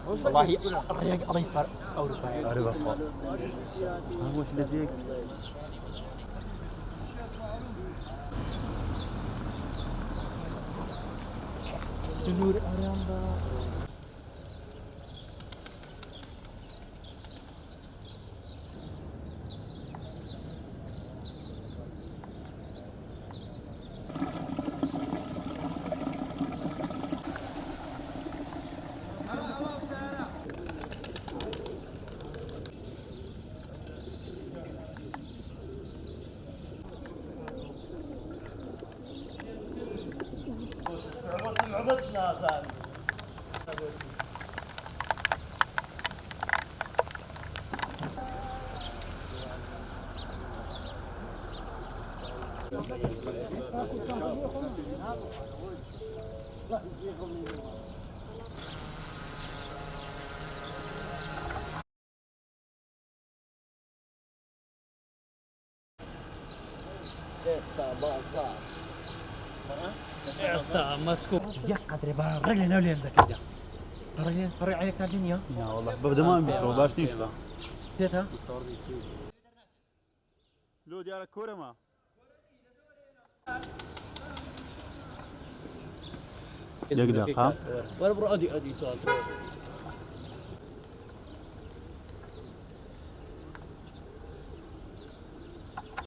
والله الرياق أضيف أوروبا أوروبا هو لذيذ سنور أرياندا استا ما تسكوب يا قدري برجلي نولي زكية برجلي عليك الدنيا يا والله ببدأ ما بيشرب باش تشرب تيتا لو ديارك كورة ما يقدر ها ولا برا أدي سؤال